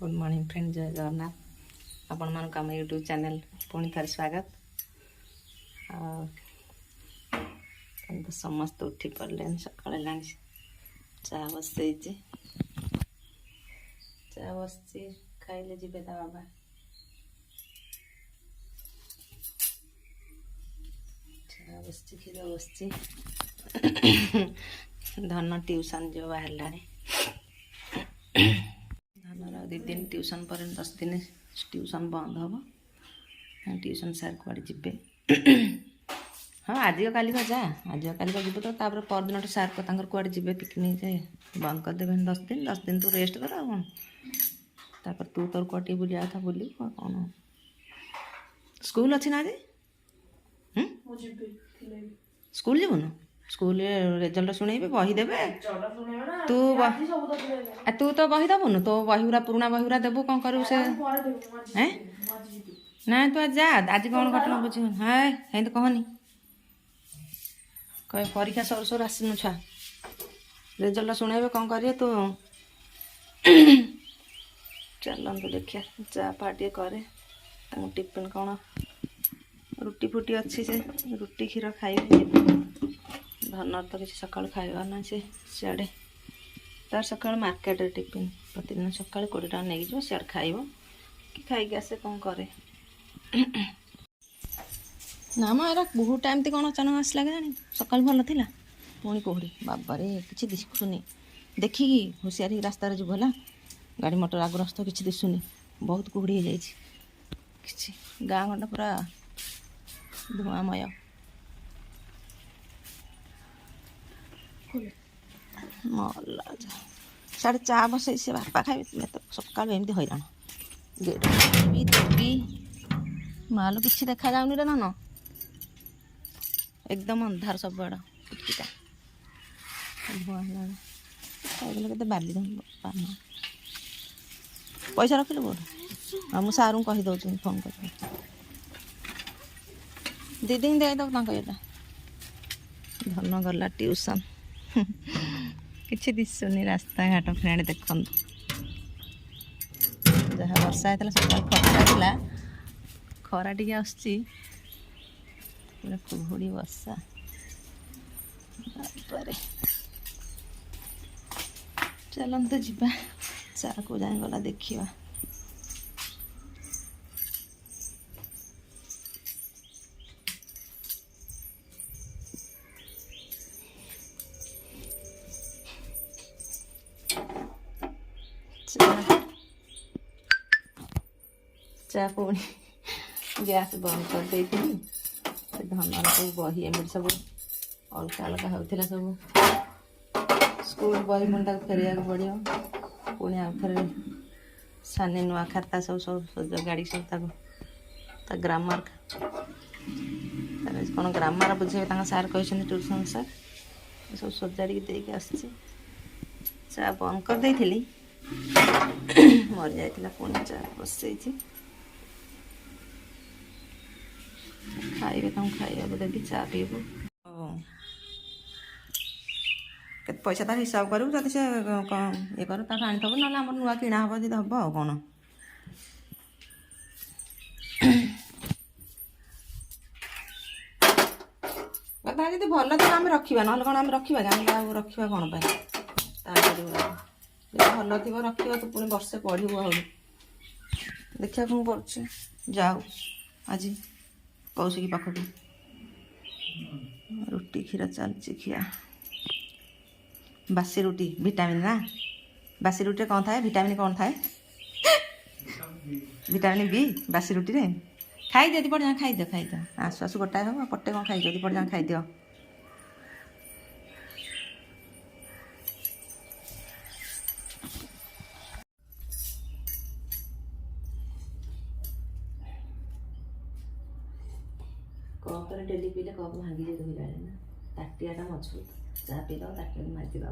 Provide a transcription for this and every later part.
Good morning friend, जय जगन्नाथ। आपण मानक आम यूट्यूब चैनल पुणी थर स्वागत। तो समस्त उठी पड़े सका चा बसई चा बस खाइले जी बाबा चा बस क्षीर बस धन ट्यूशन जो बाहर धनर 2 दिन ट्यूशन पर 10 दिन ट्यूशन बंद हम ट्यूशन सार कुआड़े जीवे हाँ आज काली जा आज काली जीव तो परदिन सार को कुआड़े जीवे पिकनिक जे बंद करदे 10 दिन तू रेस्ट कर कौन तू तोर कुआटे बुला था बुल कौन स्कूल अच्छी ना आज स्कूल जीवन स्कूल रेजल्ट शुणेबे बही देवे तू तू तो बही दबुन तो बहीरा पुराणा बहीरा देबू कौन करू से ना तू आज जा आज कौन घटना बुझ हाँ तो कहनी कह परीक्षा सर सर आसन छुआ रेजल्ट शुणेबे कौन करिए तू चलते देखिया चा पा टे करे टिफिन कौन रुटी फुटी अच्छी से रुटी क्षीर खाइबे धनर तो किसी सकाल खाइबार ना से सियाड़े तार सकाल मार्केट टिफिन प्रतिदिन सकाल 20 टका नहीं जो सियाड़ खाइब कि खाइक आसे कौन करे ना मार बहुत टाइम ती कौन अचानक आस लगे सकाल भल थिला पुणी कोहड़ी बाबारे किसी दिशुनी देखिकी होशियारी रास्तार जो भला गाड़ी मोटर आग्रस्त किसी दिशुनी बहुत कोहड़ी हो जाए गाँ गंडा पूरा धुआमय मल्ला साढ़े चा बसई से बापा खाइबे तो सकाल एमती हैरान गेट भी देवी माल किसी देखा जाऊनी रे धन एकदम अंधार सब बड़ा टिका खाइगले के बाली पान पैसा रखिलु बोल हाँ मुझे सारू कहीदे फोन कर दीदी देदब ये धन गला ट्यूशन किसी दिशुनी रास्ता घाट फ्रेंड देखु जहाँ वर्षा होता सकाल खरा खरा टे आसूँ पूरा कुहुड़ी वर्षा चलते जीवा चा को जाए गला देखा चा पुणी गैस बंद कर दे धनर सब बही एम सब अलग अलग होता सब स्कूल बही पुणी फेरिया पड़ो पुणी आउ थे सानी नुआ खाता सब सब गाड़ी सब ग्रामर कौन ग्रामर बुझे सार कहते ट्यूशन सार सब सजाड़ी देके आसी चा बंद कर देली मरी जाता पुणी चा बसई खाइबे खाइबा देवी चा पीबू के पैसा तार हिसाब करू जब से ये कर आनीथब ना आम नुआ किणा हम जी हम आ कौन जी भल थी आम रखा ना कौन आम रखा रखा कौन भल थी रखा तो पुणी वर्षे पढ़ू आ देखिए कौन कर जाऊ आज कौशिकी पाखक रुटी क्षीर चलती खिया बासी रुटी विटामिन ना बासी रुटी कौन थाए विटामिन कौन थाए विटामिन बी बासी रुटी रे खाई दियो पड़ जा खाई आसु आसु गोटाए हम पटे कौन खाई पड़ जा खाई दियो कप डेली पीले कप भांगी जाए धोला ना ताटियाटा मजबूत चा पी दो ताटिया माजी दो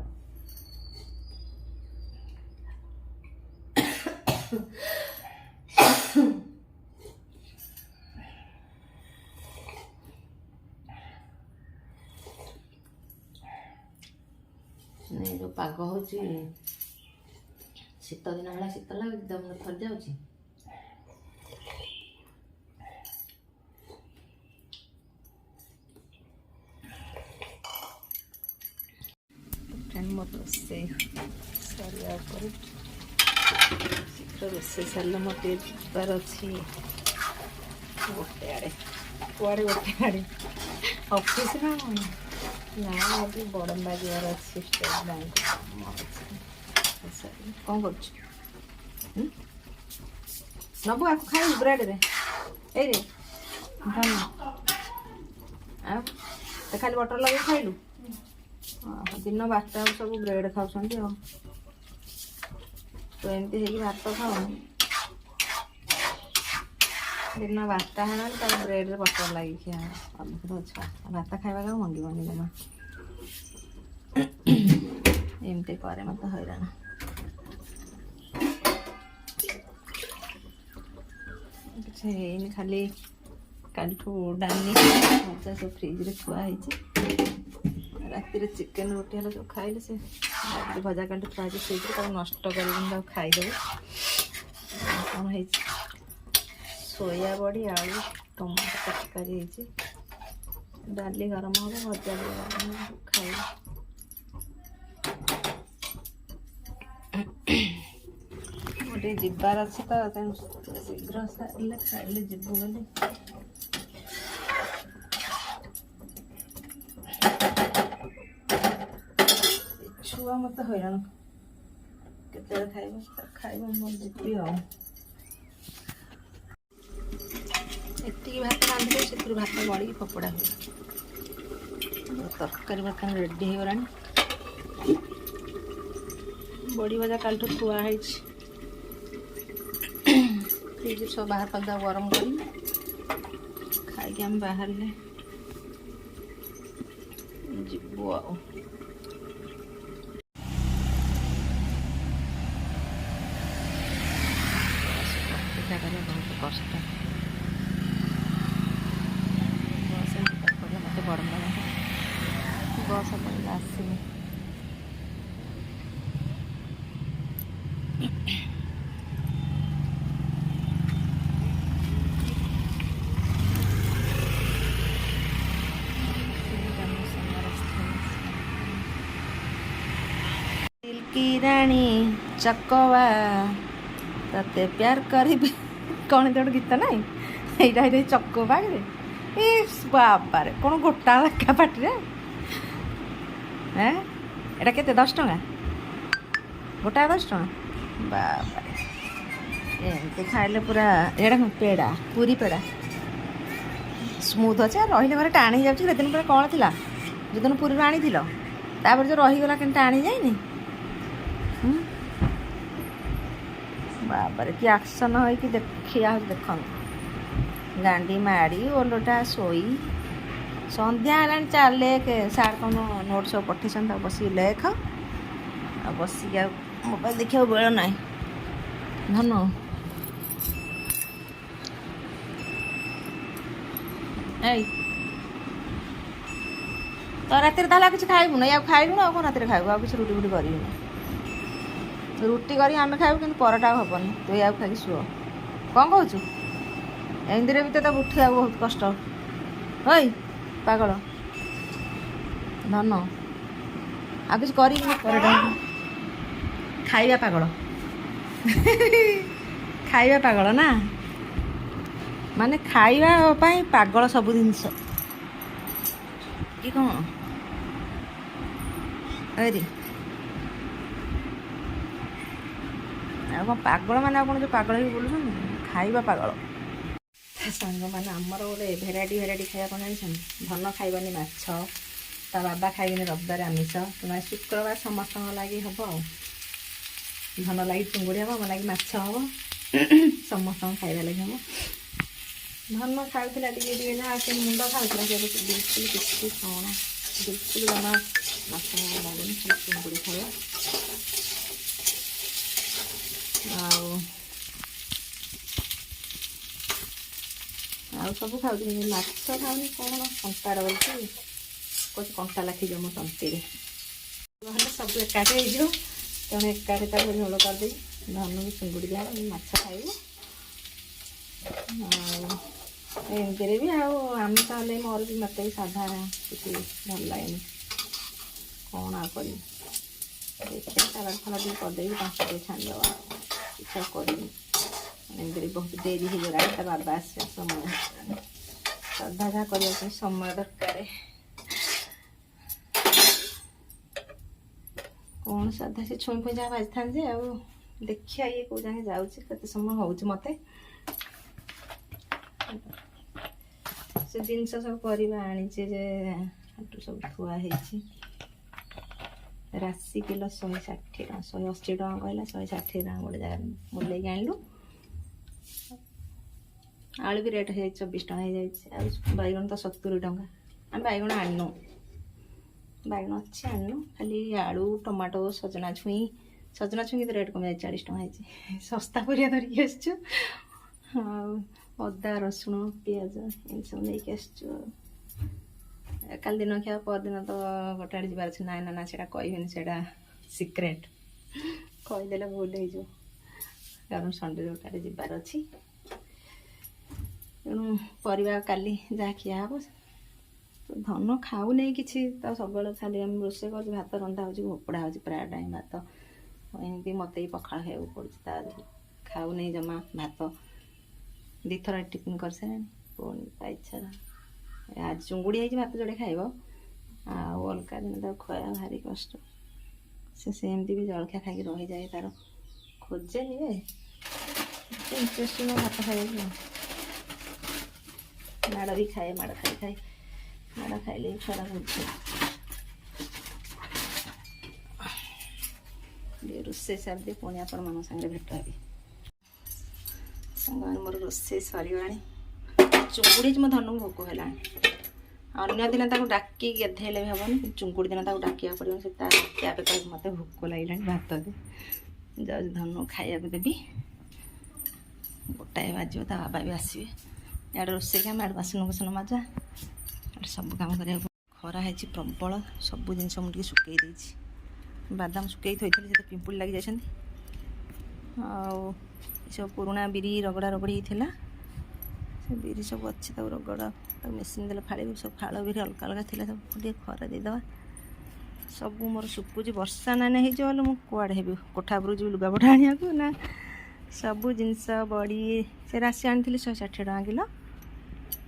नहीं जो पाग हो ଶୀତ ଦିନ ଭଳିଆ ଶୀତ ଲାଗୁଛି ତ ମୁଣ୍ଡ ଥରି ଯାଉଛି। ମୋର ରୋଷେଇ ସରିବା ପରେ ଶୀଘ୍ର ରୋଷେଇ ସାରିଲେ ମୋର ଟିକେ ଯିବାର ଅଛି ଗୋଟେ ଆଡ଼େ। କୁଆଡ଼େ ଗୋଟେ ଆଡ଼େ ଅଫିସ୍ ନା ନା ଆଜି ବଡ଼ମ୍ବା ଯିବାର ଅଛି ଷ୍ଟେଟ୍ ବ୍ୟାଙ୍କ କାମ ଅଛି। କ'ଣ କରୁଛୁ ନବୁ ଆକୁ ଖାଇବୁ ବ୍ରେଡ଼ରେ ଏଇରେ ଆଉ ଖାଲି ବଟର ଲଗେଇ ଖାଇଲୁ। ଦିନ 12ଟା ବେଳକୁ ସବୁ ବ୍ରେଡ଼ ଖାଉଛନ୍ତି ଆଉ ତ ଏମିତି ହେଇକି ଭାତ ଖାଉ ଦିନ 12ଟା ହେଲାଣି ତାକୁ ବ୍ରେଡ଼ରେ ବଟର ଲାଗି ଖିଆ ଅଦ୍ଭୁତ ଛୁଆ ଭାତ ଖାଇବାକୁ ଆଉ ମଙ୍ଗିବନି ଜମା ଏମିତି କରେ ମୋତେ ହଇରାଣ। କିଛି ହେଇନି ଖାଲି କାଲିଠୁ ଡାଲି ଭଜା ସବୁ ଫ୍ରିଜରେ ଥୁଆ ହେଇଛି। ରାତିରେ ଚିକେନ୍ ରୁଟି ହେଲେ ସବୁ ଖାଇଲେ ସେ ରାତିରେ ଭଜା କାଲି ଥୁଆ ହେଇଛି ଫ୍ରିଜରେ ତାକୁ ନଷ୍ଟ କରିବୁନି ତାକୁ ଖାଇଦେବୁ। କ'ଣ ହେଇଛି ସୋୟା ବଡ଼ି ଆଳୁ ଟମାଟୋ ତରକାରୀ ହେଇଛି। ଡାଲି ଗରମ ହେବ ଭଜା ବି ଗରମ ହେବ ଖାଇବୁ। ଗୋଟେ ଯିବାର ଅଛି ତ ତେଣୁ ଶୀଘ୍ର ସାରିଲେ ଖାଇଲେ ଯିବୁ ବୋଲି। ଛୁଆ ମୋତେ ହଇରାଣ କେତେବେଳେ ଖାଇବ ମୁଁ ଯିବି ଆଉ। ଏତିକି ଭାତ ରାନ୍ଧିଲେ ସେଥିରୁ ଭାତ ବଳିକି ଫୋପଡ଼ା ହୁଏ। ତରକାରୀ ବର୍ତ୍ତମାନ ରେଡ଼ି ହେଇଗଲାଣି। ବଡ଼ି ଭଜା କାଲିଠୁ ଥୁଆ ହେଇଛି ଫ୍ରିଜ୍ ସବୁ ବାହାର କରିଦେବା ଗରମ କରି ଖାଇକି ଆମେ ବାହାରିଲେ ଯିବୁ ଆଉ। ଜାଗାରେ ବହୁତ କଷ୍ଟ ବସ୍ ମୋତେ ବଡ଼ ବସ୍ ପଡ଼ିଲେ ଆସିବି। की रानी चकवा तते प्यार करिबे कौन तो गीत नाई ये चकवा ए बाबारे कौन गोटा एका पाटे हाँ एटा के 10 टका गोटा 10 टका बाबारे एमती खाइले पूरा एटा पेड़ा पूरी पेड़ा स्मूथ अच्छे रही घरे टाणी जाऊँ दिन पर कौन थी जो दिन पूरी आनी तापर जो रहीगला कि टाणी जाइनि बाबारे कि एक्शन हो कि देखिया देख गांडी माड़ी ओलोटा सोई संध्या चल लेख सार कौन नोट सब पठे बस लेख आ बस मोबाइल देखा बेल ना धन तो रात किसी खाइबू ना या खाइलु ना रात खाइबू आ किसी रुटी फुटी कर रुटी करी आम खाइबू कि पराटा हेनी तु या खाई शुआ कौन कहूँ एमती भी तो उठा बहुत कष्ट हई पागल धन आ किसी कर पराटा खाइबा पागल खाइबा पागल ना माने खाइबा पागल सब जिनस कि कौन अरे कौन पागल मैंने कौन जो पागल ही बोलूँ खाइबा पागल सांग मैंने आमर गोटे भेराइटी खाया कौन जानी धन खाइबानी माछ ता बाबा खाइबे रविवार आमिष तुम्हें शुक्रवार समस्त लगे हम धन लगे चिंगुड़ी हम आम लगे माछ हम समस्त खाइबा लगे हम धन खाऊला जहाँ से मुंड खाऊला बिल्कुल किसी कौन बिल्कुल जमा माछ लगे चिंगुड़ी खाया सब खाऊ माछ खाऊनी कौन कंटार बोलती कौन कंटा लाखीज मो तंती सब एकाठे हो तेणु एकाठे झोल करदे ଧନୁ ବି ଚିଙ୍ଗୁଡ଼ି ଦିଆ ମାଛ ଖାଇବୁ। ଆଉ ଏମିତିରେ ବି ଆଉ ଆମିଷ ହେଲେ ମୋର ବି ମୋତେ ବି ସାଧା କିଛି ଭଲ ଲାଗେନି। କ'ଣ ଆଉ କରିବି, ଦେଖିବା ସାଲାଡ଼ ଫାଲାଡ଼ ଟିକେ କରିଦେବି, ପାଞ୍ଚ ଟିକେ ଛାଣିଦେବା। କିଛି ଆଉ କରିବି ଏମିତିରେ ବହୁତ ଡେରି ହେଇଗଲାଣି, ତା ବାବା ଆସିବା ସମୟ ହେଇଗଲାଣି। ସାଧା ଯାହା କରିବା ପାଇଁ ସମୟ ଦରକାର। କ'ଣ ସାଧା ସେ ଛୁଇଁ ଫୁଇଁ ଯାହା ଭାଜିଥାନ୍ତି ଯେ, ଆଉ ଦେଖିବା ଇଏ କେଉଁ ଯାଏଁ ଯାଉଛି, କେତେ ସମୟ ହେଉଛି ମୋତେ। ସେ ଜିନିଷ ସବୁ ପରିବା ଆଣିଛି ଯେ ହାଟୁ ସବୁ ଥୁଆ ହେଇଛି। ରାଶି କିଲୋ 160 ଟଙ୍କା, 180 ଟଙ୍କା କହିଲା, 160 ଟଙ୍କା ଗୋଟେ ଜାଗାରେ ବୁଲେଇକି ଆଣିଲୁ। ଆଳୁ ବି ରେଟ୍ ହେଇଯାଇଛି 24 ଟଙ୍କା ହେଇଯାଇଛି। ଆଉ ବାଇଗଣ ତ 70 ଟଙ୍କା। ଆମେ ବାଇଗଣ ଆଣିନୁ, ବାଇଗଣ ଅଛି ଆଣିନୁ, ଖାଲି ଆଳୁ, ଟମାଟୋ, ସଜନା ଛୁଇଁ କିନ୍ତୁ ରେଟ୍ କମିଯାଇଛି, 40 ଟଙ୍କା ହେଇଛି। ଶସ୍ତା ପରିବା ଧରିକି ଆସିଛୁ। ଆଉ ଅଦା, ରସୁଣ, ପିଆଜ ଏମିତି ସବୁ ନେଇକି ଆସିଛୁ। କାଲି ଦିନ ଖିଆ ପରଦିନ ତ ଗୋଟେ ଆଡ଼େ ଯିବାର ଅଛି। ନା ସେଇଟା କହିବେନି, ସେଇଟା ସିକ୍ରେଟ୍। କହିଦେଲେ ଭୁଲ ହେଇଯିବ, କାରଣ ସଣ୍ଡେରେ ଗୋଟେ ଆଡ଼େ ଯିବାର ଅଛି। ତେଣୁ ପରିବା କାଲି ଯାହା ଖିଆ ହେବ। ଧନ ଖାଉ ନେଇ କିଛି, ତ ସବୁବେଳେ ଖାଲି ଆମେ ରୋଷେଇ କରୁଛୁ, ଭାତ ରନ୍ଧା ହେଉଛି, ଭୋପଡ଼ା ହେଉଛି ପ୍ରାୟ ଟାଇମ୍ ଭାତ। ଏମିତି ମୋତେ ବି ପଖାଳ ଖାଇବାକୁ ପଡ଼ୁଛି, ତା ଖାଉ ନେଇ ଜମା ଭାତ। 2 ଥର ଟିଫିନ୍ କରିସାରିଲାଣି, ପୁଣି ତା ଇଚ୍ଛା। ଆଜି ଚୁଙ୍ଗୁଡ଼ି ହେଇଛି, ଭାତ ଯୋଡ଼େ ଖାଇବ, ଆଉ ଅଲଗା ଦିନ ତାକୁ ଖୁଆଇବା ଭାରି କଷ୍ଟ। ସେ ସେମିତି ବି ଜଳଖିଆ ଖାଇକି ରହିଯାଏ, ତାର ଖୋଜେନି ଯେ ଇଣ୍ଟରେଷ୍ଟ ନୁହଁ ଭାତ ଖାଇବାକୁ। ମାଡ଼ ବି ଖାଏ, ମାଡ଼ ଖାଇ ମାଡ଼ ଖାଇଲେ ବି ଛୁଆଟା ବୁଝେ। ରୋଷେଇ ସାରିଦିଏ, ପୁଣି ଆପଣମାନଙ୍କ ସାଙ୍ଗରେ ଭେଟ ହେବି। ସାଙ୍ଗମାନେ ମୋର ରୋଷେଇ ସରିଗଲାଣି। ଚୁଙ୍ଗୁଡ଼ି ମୋ ଧନକୁ ଭୋକ ହେଲାଣି। ଅନ୍ୟ ଦିନ ତାକୁ ଡାକି ଗାଧେଇଲେ ବି ହେବନି, ଚୁଙ୍ଗୁଡ଼ି ଦିନ ତାକୁ ଡାକିବାକୁ ପଡ଼ିବନି। ସେ ତା ଡାକିବା ପାଇଁ ମୋତେ ଭୋକ ଲାଗିଲାଣି, ଭାତ ଦେ। ଯାଉଛି ଧନକୁ ଖାଇବାକୁ ଦେବି। 1ଟାଏ ବାଜିବ, ତା ବାବା ବି ଆସିବେ। ଇଆଡ଼େ ରୋଷେଇ କାମ, ଇଆଡ଼େ ବାସନ କୁସନ ମଜା, ଇଆଡ଼େ ସବୁ କାମ କରିବାକୁ। ଖରା ହେଇଛି ପ୍ରବଳ, ସବୁ ଜିନିଷ ମୁଁ ଟିକେ ଶୁଖେଇ ଦେଇଛି। ବାଦାମ ଶୁଖେଇ ଥୋଇଥିଲି, ସେତେ ପିମ୍ପୁଡ଼ି ଲାଗି ଯାଇଛନ୍ତି। ଆଉ ଏସବୁ ପୁରୁଣା ବିରି ରଗଡ଼ା ରଗଡ଼ି ହେଇଥିଲା, ସେ ବିରି ସବୁ ଅଛି, ତାକୁ ରଗଡ଼ା, ତାକୁ ମେସିନ୍ ଦେଲେ ଫାଳିବି। ସବୁ ଫାଳ ବିରି ଅଲଗା ଅଲଗା ଥିଲା, ସବୁ ଟିକେ ଖରା ଦେଇଦେବା। ସବୁ ମୋର ଶୁଖୁଛି। ବର୍ଷା ନାନେ ହେଇଯିବ ହେଲେ ମୁଁ କୁଆଡ଼େ ହେବି, କୋଠା ଉପରକୁ ଯିବି ଲୁଗାପଟା ଆଣିବାକୁ ନା। ସବୁ ଜିନିଷ, ବଡ଼ି, ସେ ରାଶି ଆଣିଥିଲି 160 ଟଙ୍କା କିଲୋ।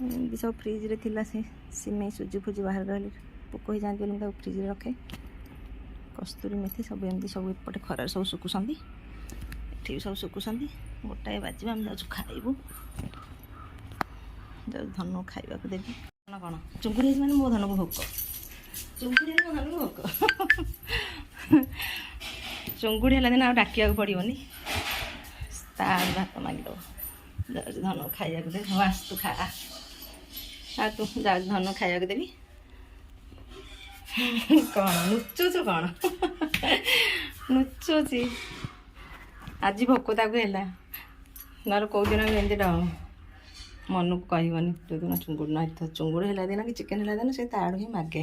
ଏମିତି ସବୁ ଫ୍ରିଜ୍ରେ ଥିଲା। ସେ ସିମେଇ, ସୁଜି ଫୁଜି ବାହାରେ ରହିଲେ ପୋକ ହେଇଯାଆନ୍ତି ବୋଲି ମୁଁ ତାକୁ ଫ୍ରିଜ୍ରେ ରଖେ। କସ୍ତୁରୀ ମେଥି ସବୁ ଏମିତି ସବୁ ଏପଟେ ଖରାରେ ସବୁ ଶୁଖୁଛନ୍ତି, ଏଠି ବି ସବୁ ଶୁଖୁଛନ୍ତି। 1ଟାଏ ବାଜିବ, ଆମେ ଯାଉଛୁ ଖାଇବୁ। ଯାଉଛି ଧନକୁ ଖାଇବାକୁ ଦେବି। କ'ଣ ଚୁଙ୍ଗୁଡ଼ି ହେଇଛି ମାନେ ମୋ ଧନକୁ ଭୋକ, ଚୁଙ୍ଗୁଡ଼ି ହେଲେ ମୋ ଧନକୁ ଭୋକ। ଚୁଙ୍ଗୁଡ଼ି ହେଲା ଦିନ ଆଉ ଡାକିବାକୁ ପଡ଼ିବନି, ତା ଭାତ ମାଗିଦେବ। ଯାଉଛି ଧନକୁ ଖାଇବାକୁ ଦେବି। ହଉ ଆସ ତୁ ଖା, ଆଉ ତୁ ଯାଉଛି ଧନକୁ ଖାଇବାକୁ ଦେବି। କ'ଣ ନୁଚୁଛୁ, କ'ଣ ନୁଚୁଛି? ଆଜି ଭୋକ ତାକୁ ହେଲା, ନହେଲେ କେଉଁଦିନ ବି ଏମିତି ମନକୁ କହିବନି। ଯେଉଁଦିନ ଚୁଙ୍ଗୁଡ଼ି ନ ହେଇଥିବ, ଚୁଙ୍ଗୁଡ଼ି ହେଲା ଦିନ କି ଚିକେନ୍ ହେଲା ଦିନ, ସେ ତା ଆଡ଼ୁ ହିଁ ମାଗେ।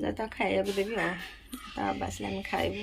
ଯା ତାକୁ ଖାଇବାକୁ ଦେବି। ଆଉ ତା ବାବା ଆସିଲେ ଆମେ ଖାଇବୁ।